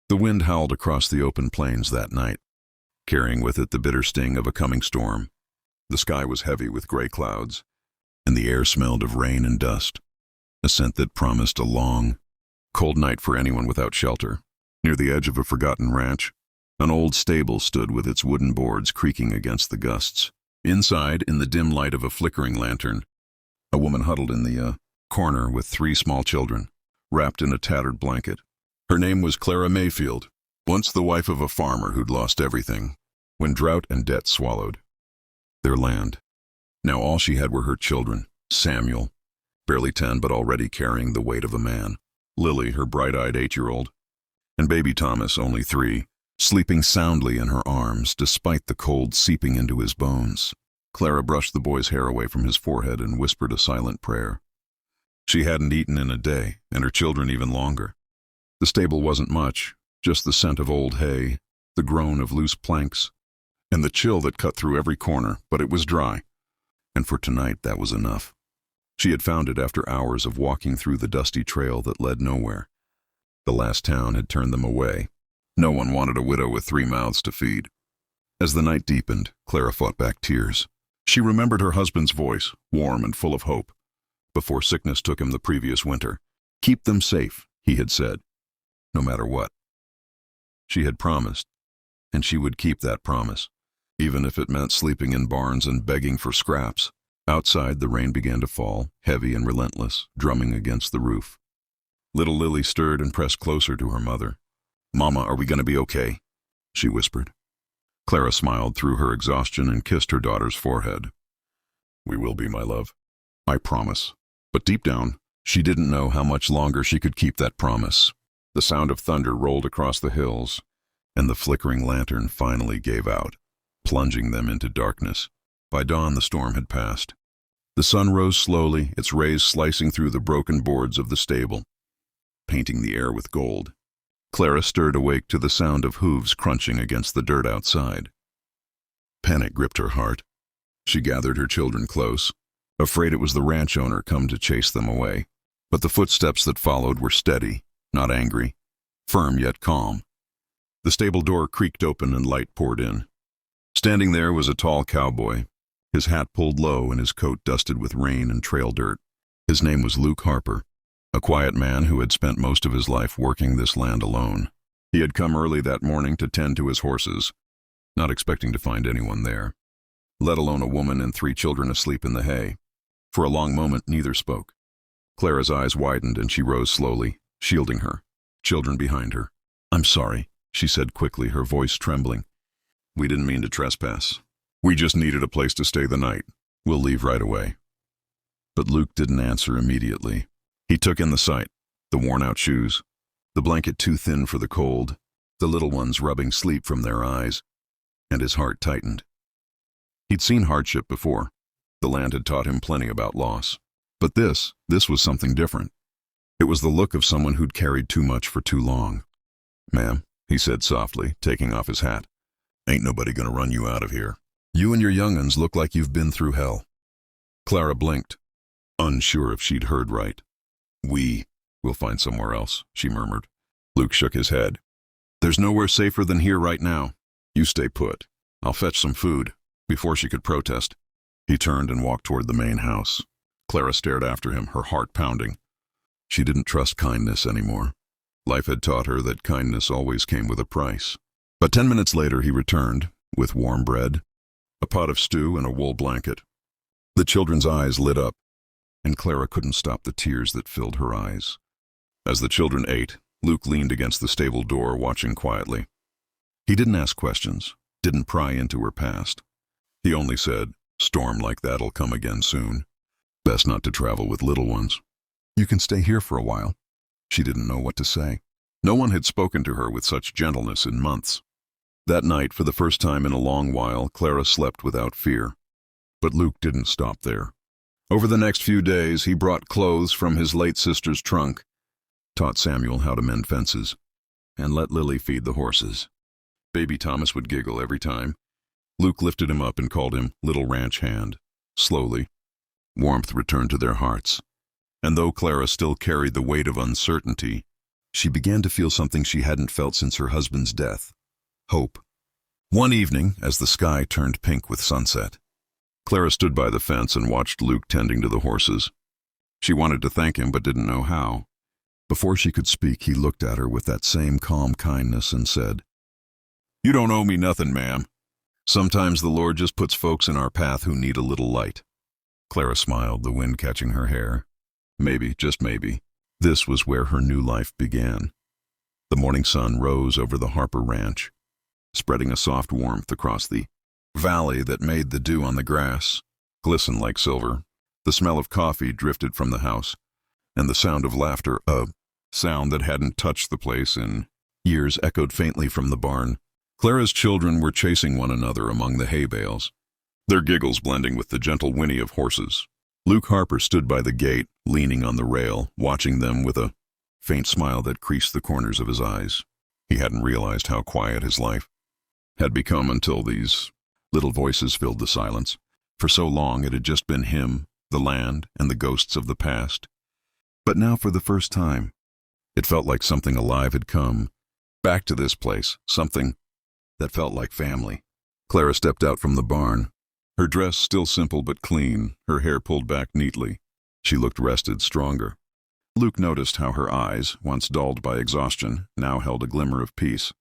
The wind howled across the open plains that night, carrying with it the bitter sting of a coming storm. The sky was heavy with gray clouds, and the air smelled of rain and dust, a scent that promised a long, cold night for anyone without shelter. Near the edge of a forgotten ranch, an old stable stood with its wooden boards creaking against the gusts. Inside, in the dim light of a flickering lantern, a woman huddled in the corner with 3 small children, wrapped in a tattered blanket. Her name was Clara Mayfield, once the wife of a farmer who'd lost everything when drought and debt swallowed their land. Now all she had were her children, Samuel, barely 10 but already carrying the weight of a man, Lily, her bright-eyed 8-year-old, and baby Thomas, only 3, sleeping soundly in her arms despite the cold seeping into his bones. Clara brushed the boy's hair away from his forehead and whispered a silent prayer. She hadn't eaten in a day, and her children even longer. The stable wasn't much, just the scent of old hay, the groan of loose planks, and the chill that cut through every corner, but it was dry. And for tonight, that was enough. She had found it after hours of walking through the dusty trail that led nowhere. The last town had turned them away. No one wanted a widow with 3 mouths to feed. As the night deepened, Clara fought back tears. She remembered her husband's voice, warm and full of hope, before sickness took him the previous winter. Keep them safe, he had said, no matter what. She had promised, and she would keep that promise, even if it meant sleeping in barns and begging for scraps. Outside, the rain began to fall, heavy and relentless, drumming against the roof. Little Lily stirred and pressed closer to her mother. "Mama, are we going to be okay?" she whispered. Clara smiled through her exhaustion and kissed her daughter's forehead. "We will be, my love. I promise." But deep down, she didn't know how much longer she could keep that promise. The sound of thunder rolled across the hills, and the flickering lantern finally gave out, plunging them into darkness. By dawn, the storm had passed. The sun rose slowly, its rays slicing through the broken boards of the stable, painting the air with gold. Clara stirred awake to the sound of hooves crunching against the dirt outside. Panic gripped her heart. She gathered her children close, afraid it was the ranch owner come to chase them away. But the footsteps that followed were steady, not angry, firm yet calm. The stable door creaked open and light poured in. Standing there was a tall cowboy, his hat pulled low and his coat dusted with rain and trail dirt. His name was Luke Harper, a quiet man who had spent most of his life working this land alone. He had come early that morning to tend to his horses, not expecting to find anyone there, let alone a woman and 3 children asleep in the hay. For a long moment, neither spoke. Clara's eyes widened and she rose slowly, shielding her children behind her. "I'm sorry," she said quickly, her voice trembling. "We didn't mean to trespass. We just needed a place to stay the night. We'll leave right away." But Luke didn't answer immediately. He took in the sight, the worn-out shoes, the blanket too thin for the cold, the little ones rubbing sleep from their eyes, and his heart tightened. He'd seen hardship before. The land had taught him plenty about loss. But this was something different. It was the look of someone who'd carried too much for too long. "Ma'am," he said softly, taking off his hat, "ain't nobody gonna run you out of here. You and your young'uns look like you've been through hell." Clara blinked, unsure if she'd heard right. We'll find somewhere else," she murmured. Luke shook his head. "There's nowhere safer than here right now. You stay put. I'll fetch some food." Before she could protest, he turned and walked toward the main house. Clara stared after him, her heart pounding. She didn't trust kindness anymore. Life had taught her that kindness always came with a price. But 10 minutes later he returned, with warm bread, a pot of stew, and a wool blanket. The children's eyes lit up, and Clara couldn't stop the tears that filled her eyes. As the children ate, Luke leaned against the stable door, watching quietly. He didn't ask questions, didn't pry into her past. He only said, "Storm like that'll come again soon. Best not to travel with little ones. You can stay here for a while." She didn't know what to say. No one had spoken to her with such gentleness in months. That night, for the first time in a long while, Clara slept without fear. But Luke didn't stop there. Over the next few days, he brought clothes from his late sister's trunk, taught Samuel how to mend fences, and let Lily feed the horses. Baby Thomas would giggle every time. Luke lifted him up and called him Little Ranch Hand. Slowly, warmth returned to their hearts. And though Clara still carried the weight of uncertainty, she began to feel something she hadn't felt since her husband's death. Hope. One evening, as the sky turned pink with sunset, Clara stood by the fence and watched Luke tending to the horses. She wanted to thank him but didn't know how. Before she could speak, he looked at her with that same calm kindness and said, "You don't owe me nothing, ma'am. Sometimes the Lord just puts folks in our path who need a little light." Clara smiled, the wind catching her hair. Maybe, just maybe, this was where her new life began. The morning sun rose over the Harper Ranch, spreading a soft warmth across the valley that made the dew on the grass glisten like silver. The smell of coffee drifted from the house, and the sound of laughter, a sound that hadn't touched the place in years, echoed faintly from the barn. Clara's children were chasing one another among the hay bales, their giggles blending with the gentle whinny of horses. Luke Harper stood by the gate, leaning on the rail, watching them with a faint smile that creased the corners of his eyes. He hadn't realized how quiet his life had become until these little voices filled the silence. For so long it had just been him, the land, and the ghosts of the past. But now, for the first time, it felt like something alive had come back to this place, something that felt like family. Clara stepped out from the barn, her dress still simple but clean, her hair pulled back neatly. She looked rested, stronger. Luke noticed how her eyes, once dulled by exhaustion, now held a glimmer of peace.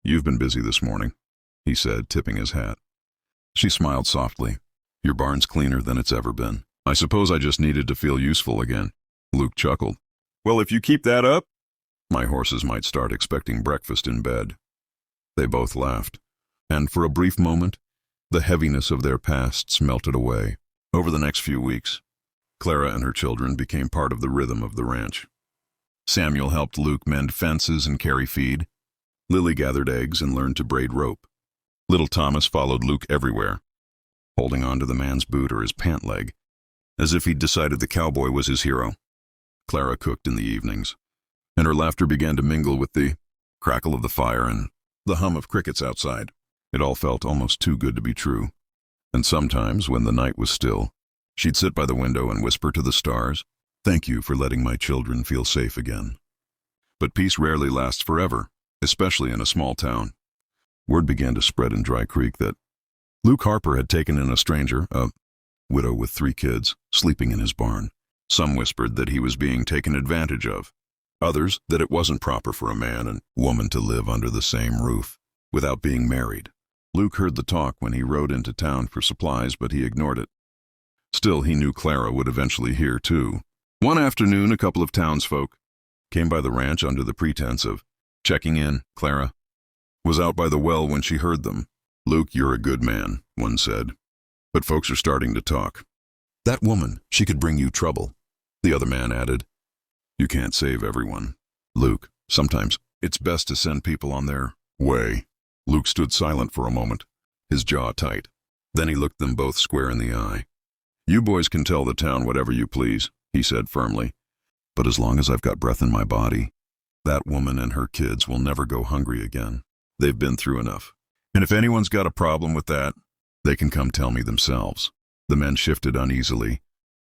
"You've been busy this morning," he said, tipping his hat. She smiled softly. "Your barn's cleaner than it's ever been. I suppose I just needed to feel useful again." Luke chuckled. "Well, if you keep that up, my horses might start expecting breakfast in bed." They both laughed, and for a brief moment, the heaviness of their pasts melted away. Over the next few weeks, Clara and her children became part of the rhythm of the ranch. Samuel helped Luke mend fences and carry feed. Lily gathered eggs and learned to braid rope. Little Thomas followed Luke everywhere, holding on to the man's boot or his pant leg, as if he'd decided the cowboy was his hero. Clara cooked in the evenings, and her laughter began to mingle with the crackle of the fire and the hum of crickets outside. It all felt almost too good to be true. And sometimes, when the night was still, she'd sit by the window and whisper to the stars, "Thank you for letting my children feel safe again." But peace rarely lasts forever, especially in a small town. Word began to spread in Dry Creek that Luke Harper had taken in a stranger, a widow with 3 kids, sleeping in his barn. Some whispered that he was being taken advantage of. Others that it wasn't proper for a man and woman to live under the same roof without being married. Luke heard the talk when he rode into town for supplies, but he ignored it. Still, he knew Clara would eventually hear, too. One afternoon, a couple of townsfolk came by the ranch under the pretense of checking in. Clara was out by the well when she heard them. "Luke, you're a good man," one said, "but folks are starting to talk. That woman, she could bring you trouble." The other man added, "You can't save everyone, Luke. Sometimes it's best to send people on their way." Luke stood silent for a moment, his jaw tight. Then he looked them both square in the eye. "You boys can tell the town whatever you please," he said firmly. "But as long as I've got breath in my body, that woman and her kids will never go hungry again. They've been through enough. And if anyone's got a problem with that, they can come tell me themselves." The men shifted uneasily,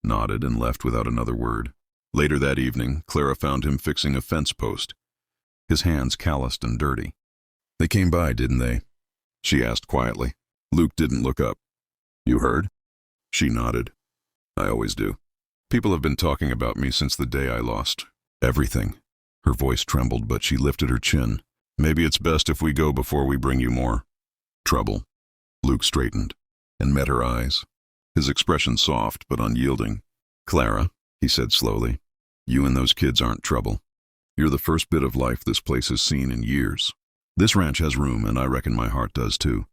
nodded, and left without another word. Later that evening, Clara found him fixing a fence post, his hands calloused and dirty. "They came by, didn't they?" she asked quietly. Luke didn't look up. "You heard?" She nodded. "I always do. People have been talking about me since the day I lost everything." Her voice trembled, but she lifted her chin. "Maybe it's best if we go before we bring you more trouble." Luke straightened and met her eyes, his expression soft but unyielding. "Clara," he said slowly, "you and those kids aren't trouble. You're the first bit of life this place has seen in years. This ranch has room, and I reckon my heart does too."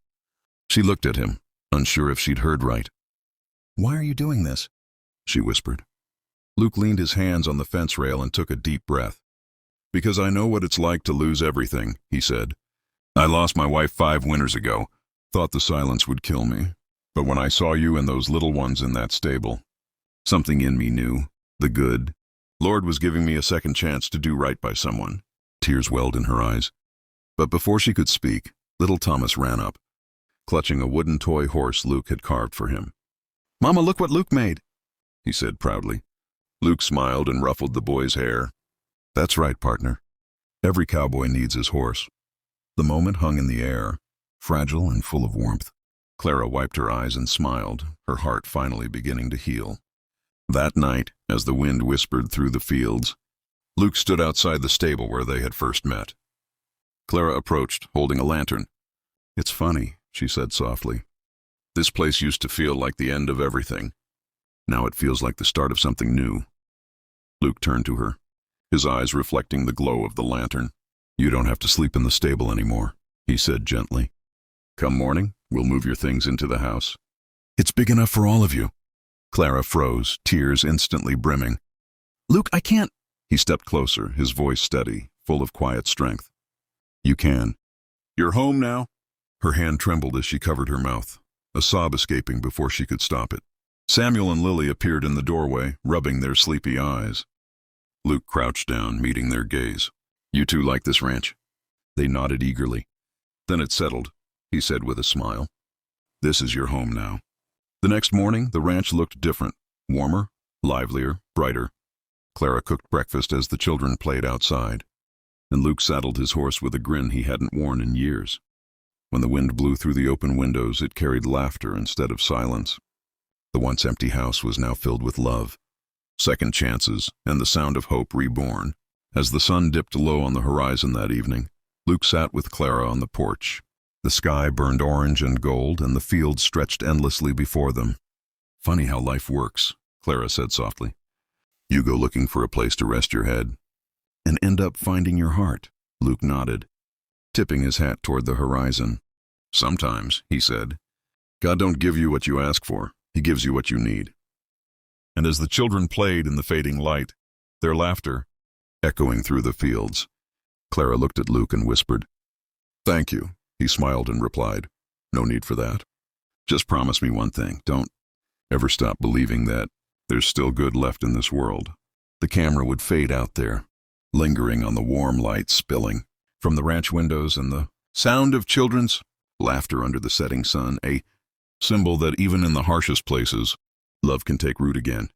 She looked at him, unsure if she'd heard right. "Why are you doing this?" she whispered. Luke leaned his hands on the fence rail and took a deep breath. "Because I know what it's like to lose everything," he said. "I lost my wife 5 winters ago. Thought the silence would kill me. But when I saw you and those little ones in that stable, something in me knew, the good. Lord was giving me a second chance to do right by someone." Tears welled in her eyes. But before she could speak, little Thomas ran up, clutching a wooden toy horse Luke had carved for him. "Mama, look what Luke made," he said proudly. Luke smiled and ruffled the boy's hair. "That's right, partner. Every cowboy needs his horse. The moment hung in the air, fragile and full of warmth. Clara wiped her eyes and smiled, her heart finally beginning to heal. That night, as the wind whispered through the fields, Luke stood outside the stable where they had first met. Clara approached, holding a lantern. "It's funny," she said softly. "This place used to feel like the end of everything. Now it feels like the start of something new." Luke turned to her, his eyes reflecting the glow of the lantern. "You don't have to sleep in the stable anymore," he said gently. "Come morning, we'll move your things into the house. It's big enough for all of you." Clara froze, tears instantly brimming. "Luke, I can't." He stepped closer, his voice steady, full of quiet strength. "You can. You're home now." Her hand trembled as she covered her mouth, a sob escaping before she could stop it. Samuel and Lily appeared in the doorway, rubbing their sleepy eyes. Luke crouched down, meeting their gaze. "You two like this ranch?" They nodded eagerly. "Then it's settled," he said with a smile. "This is your home now." The next morning, the ranch looked different, warmer, livelier, brighter. Clara cooked breakfast as the children played outside, and Luke saddled his horse with a grin he hadn't worn in years. When the wind blew through the open windows, it carried laughter instead of silence. The once empty house was now filled with love, second chances, and the sound of hope reborn. As the sun dipped low on the horizon that evening, Luke sat with Clara on the porch. The sky burned orange and gold, and the fields stretched endlessly before them. "Funny how life works," Clara said softly. "You go looking for a place to rest your head, and end up finding your heart." Luke nodded, tipping his hat toward the horizon. "Sometimes," he said, "God don't give you what you ask for, He gives you what you need." And as the children played in the fading light, their laughter echoing through the fields, Clara looked at Luke and whispered, "Thank you." He smiled and replied, "No need for that. Just promise me one thing. Don't ever stop believing that there's still good left in this world." The camera would fade out there, lingering on the warm light spilling from the ranch windows and the sound of children's laughter under the setting sun, a symbol that even in the harshest places, love can take root again.